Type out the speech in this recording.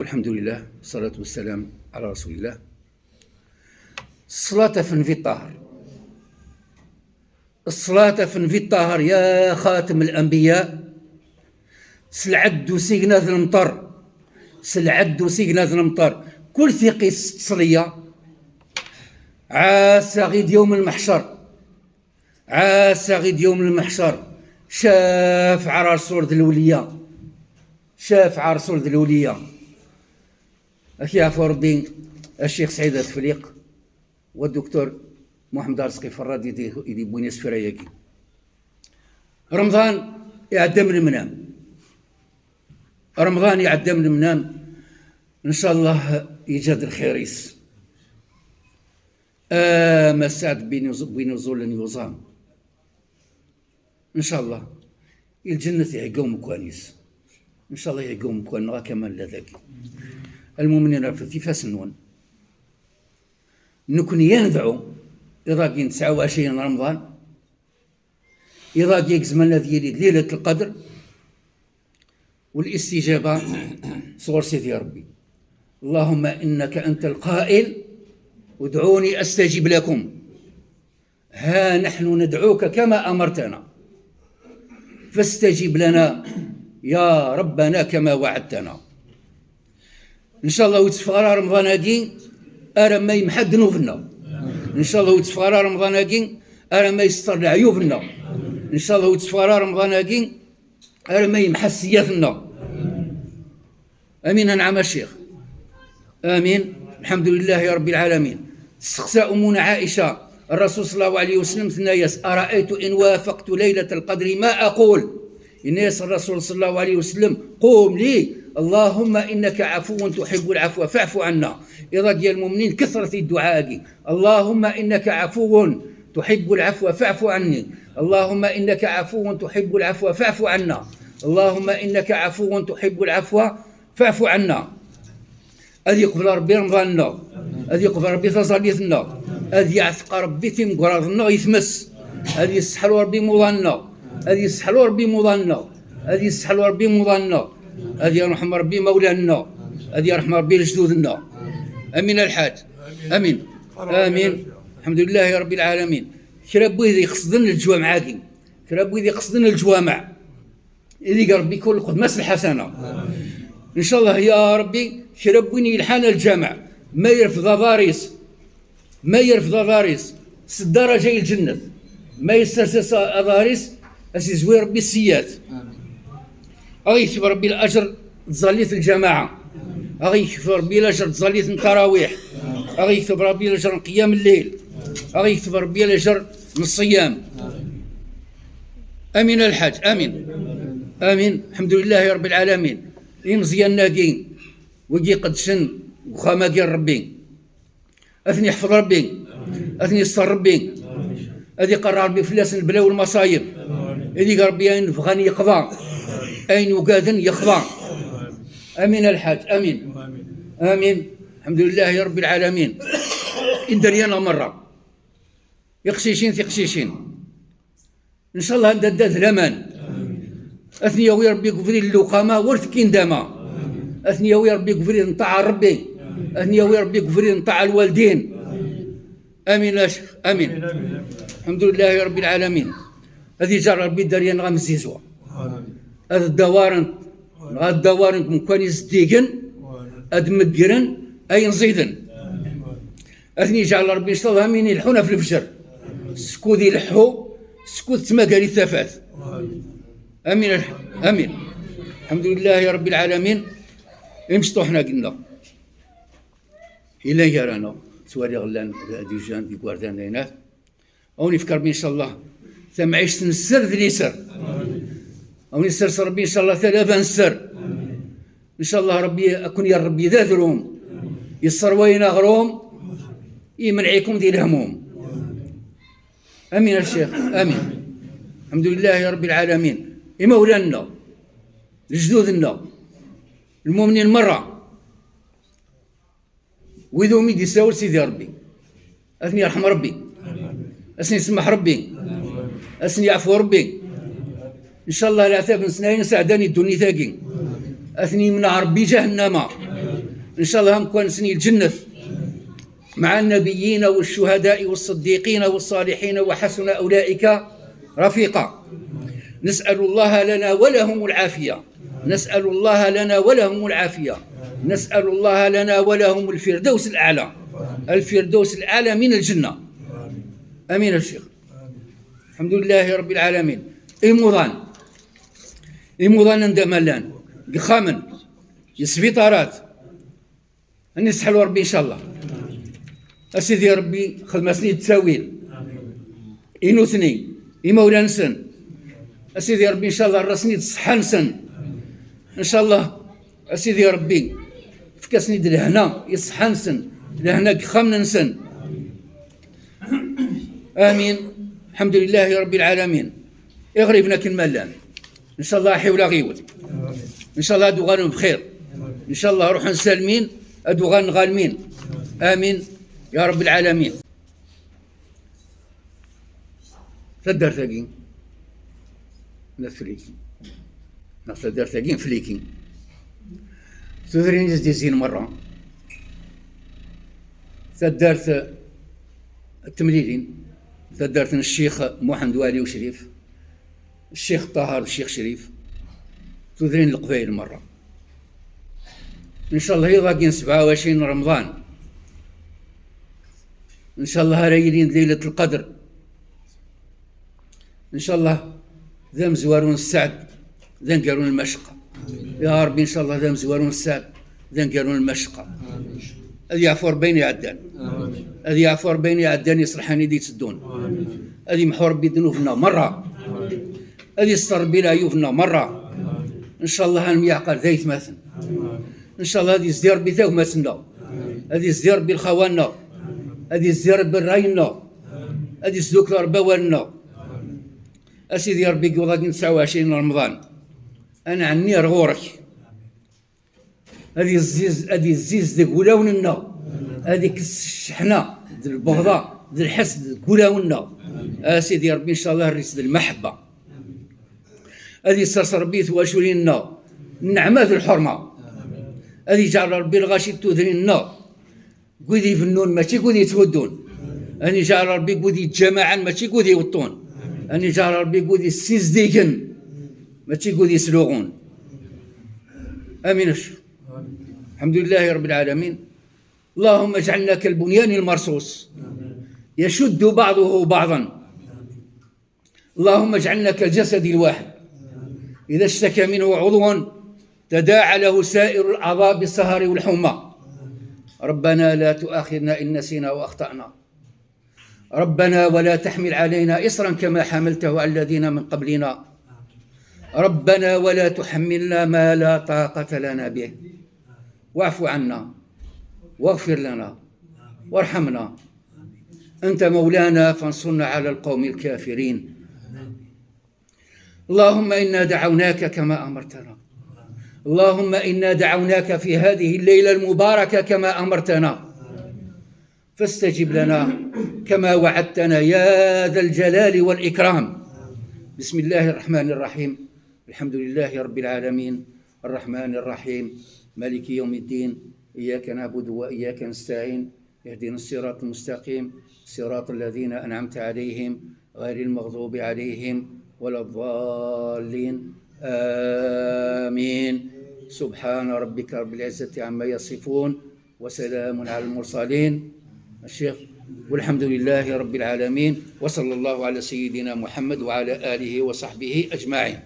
الحمد لله والصلاة والسلام على رسول الله. الصلاة في الطهر، الصلاة في الطهر يا خاتم الأنبياء. سلعد وسيقنا ذا المطر، سلعد وسيقنا ذا المطر، كل ثقي تصلية عاسى غيد يوم المحشر، عاسى غيد يوم المحشر. شاف على رسول ذي الولية، شاف على رسول ذي الولية. أخي عفو ربي الشيخ سعيد التفليق والدكتور محمد رزقي فراد يدي بونيس فراياكي. رمضان يعدى من المنام، رمضان يعدى من المنام، إن شاء الله يجاد الخيريس. ما سعد بنزول يوزان إن شاء الله. الجنة يعقوم كوانيس إن شاء الله، يعقوم كوان كمان لذاك المؤمنين في كيفاس النون نكون يندعو إذا كان 29 رمضان، إذا كان زمان الذي يريد ليلة القدر والاستجابة صور سيدي ربي. اللهم إنك أنت القائل ادعوني أستجب لكم، ها نحن ندعوك كما أمرتنا فاستجب لنا يا ربنا كما وعدتنا. إن شاء الله وتفغر رمضان هاكي أرى ما يمحد ذنوبنا، إن شاء الله وتفغر رمضان هاكي أرى ما يستر عيوبنا، إن شاء الله وتفغر رمضان هاكي أرى ما يمحى سيئاتنا. آمين. نعم الشيخ، آمين. الحمد لله رب العالمين. استقسى أمنا عائشة الرسول صلى الله عليه وسلم ثناياس: أرأيت إن وافقت ليلة القدر ما أقول؟ الناس الرسول صلى الله عليه وسلم قوم لي اللهم إنك عفو تحب العفو فاعف عنا. إذا ديال المؤمنين كثرة الدعاء: اللهم إنك عفو تحب العفو فاعف عني، اللهم إنك عفو تحب العفو فاعف عنا، اللهم إنك عفو تحب العفو فاعف عنا. أذي يقبل ربي رمضاننا، أذي يقبل ربي تصاليتنا، أذي يعتق ربي تيمقراضنا يثمس، أذي يسحل ربي موضاننا، أذي يسحل ربي موضاننا، أذي يسحل ربي موضاننا، أذي يرحم ربي مولانا، أذي يرحم ربي لجدودنا. أمين الحاج، أمين آمين. الحمد لله رب العالمين. كرا إذا يقصدن الجوامع هاكي، كرا إذا يقصدن الجوامع إذا ربي كل قدماس الحسنة إن شاء الله يا ربي. كرا بويني يلحان الجامع ما يرفض ضاريس، ما يرفض ضاريس سدارة جاي الجنة، ما يسترسس ضاريس أسيزوي ربي السيات. أغي يكتب ربي الأجر تزاليت الجماعة، أغي يكتب ربي الأجر تزاليت التراويح، أغي يكتب ربي الأجر قيام الليل، أغي يكتب ربي الأجر من الصيام. أمين الحاج، أمين آمين. الحمد لله رب العالمين. يمزيان ناقين ويجي قدشن وخاماقين ربي، أثني يحفظ ربي، أثني يستر ربي، أذي قرر ربي فلاس البلاء والمصايب، أذي ربي أين فغاني يقضى، أين وقادن يقضى. أمين الحاج، أمين آمين. الحمد لله رب العالمين. إندريانا مرة يقشيشين في قشيشين إن شاء الله نداد الأمان. أثني يوي ربي قفري اللقامة ورث كيندما، أثني يوي ربي قفري نطاع ربي، أثني يوي ربي قفري نطاع الوالدين. آمين يا شيخ، آمين. الحمد لله رب العالمين. هذه جار ربي داريان غامزيزوا هذا الدوارن، هذا الدوارن مكواني صديقن أدمقرن أي نزيدن. أثني جعل ربي إن شاء الله مين يلحونا في الفجر، سكوذي يلحو سكوذ تماقالي الثافات. امين امين. الحمد لله رب العالمين. امشطو حنا قلنا الى يرانا سواري غلان ديجان دي كواردان دينات او نفكر بي ان شاء الله ثم عيش نسر ذي سر او نسر ربي ان شاء الله ثلاثه نسر ان شاء الله. ربي اكون يا ربي ذا ذروم يسر وين غروم يمنعيكم دي الهموم. امين الشيخ، امين. الحمد لله رب العالمين. مولانا لجدودنا المؤمنين مرة وإذا ميدي ساول سيدي ربي أثني يرحم ربي، أثني يسمح ربي، أثني يعفو ربي إن شاء الله. العتاب نسناين سعداني الدنيا ثاقين أثني من ربي جهنم إن شاء الله هم كونسني الجنة مع النبيين والشهداء والصديقين والصالحين وحسن أولئك رفيقا. نسأل الله لنا ولهم العافية، نسأل الله لنا ولهم العافية، نسأل الله لنا ولهم الفردوس الأعلى، الفردوس الأعلى من الجنة. أمين الشيخ. الحمد لله رب العالمين. إيموضان ندملان قخامن يسفيطارات نسحلوا ربي إن شاء الله. أسيدي ربي خدمة سنين التاويل إنوثني إمولا نسن. أسيدي ربي إن شاء الله الرسني تصحى نسن إن شاء الله. أسيدي ربي فكاسني الهنا يصحى نسن لهنا قخامن نسن. آمين. الحمد لله رب العالمين. اغربنا كالملان إن شاء الله حي ولا غيول. إن شاء الله أدوغان بخير. إن شاء الله روحا سالمين أدوغان غالمين. آمين يا رب العالمين. تدار ثاقين لا فليكين تدار ثاقين فليكين تدرين جزيزين مرة تدارت التمليلين تدارت الشيخ محمد والي وشريف الشيخ طاهر الشيخ شريف تدرين القبائل مرة إن شاء الله يضاقين 27 رمضان إن شاء الله رايدين ليلة القدر إن شاء الله ذا مزوارون السعد ذا نقارون المشقة يا ربي إن شاء الله ذا مزوارون السعد ذا نقارون المشقة. هذه عفور بيني عدان هذه عفور بيني عدان يصلحاني دي تسدون هذه محور بذنوبنا مرة هذه الصر بلا عيوبنا مرة إن شاء الله الميعقل ذيث مثلا إن شاء الله هذه الزيار بثاو مثلنا هذه الزيار بالخوانا هذه الزيار بالراينا هذه الزوك ربوالنا. أسيدي ربي قوضاقين 29 رمضان أنا عني رغورك هذه الزيز ذي قولاوننا هذيك الشحنة ذي البغضاء ذي الحسد قولاوننا. أسيدي ربي إن شاء الله الريس ذي المحبة هذه سرسر بيت واشورينا النعمة ذي الحرمة هذه جعل ربي الغاشي تودرينا قودي فنون ماشي قودي يتودون أني جعل ربي قودي جماعا ماشي قودي يوطون أني جعل ربي قودي السيزديكن ماشي قودي يسلوغون. آمين. الحمد لله رب العالمين. اللهم اجعلنا كالبنيان المرصوص يشد بعضه بعضا. اللهم اجعلنا كالجسد الواحد إذا اشتكى منه عضو تداعى له سائر الأعضاء بالسهر والحمى. ربنا لا تؤاخذنا إن نسينا وأخطأنا. ربنا ولا تحمل علينا إصرا كما حملته على الذين من قبلنا. ربنا ولا تحملنا ما لا طاقة لنا به. واعف عنا واغفر لنا وارحمنا أنت مولانا فانصرنا على القوم الكافرين. اللهم إنا دعوناك كما أمرتنا. اللهم إنا دعوناك في هذه الليلة المباركة كما أمرتنا فاستجب لنا كما وعدتنا يا ذا الجلال والإكرام. بسم الله الرحمن الرحيم. الحمد لله رب العالمين الرحمن الرحيم مالك يوم الدين إياك نعبد وإياك نستعين اهدنا الصراط المستقيم صراط الذين أنعمت عليهم غير المغضوب عليهم ولا الضالين. آمين. سبحان ربك رب العزة عما يصفون وسلام على المرسلين. الشيخ والحمد لله رب العالمين وصلى الله على سيدنا محمد وعلى آله وصحبه أجمعين.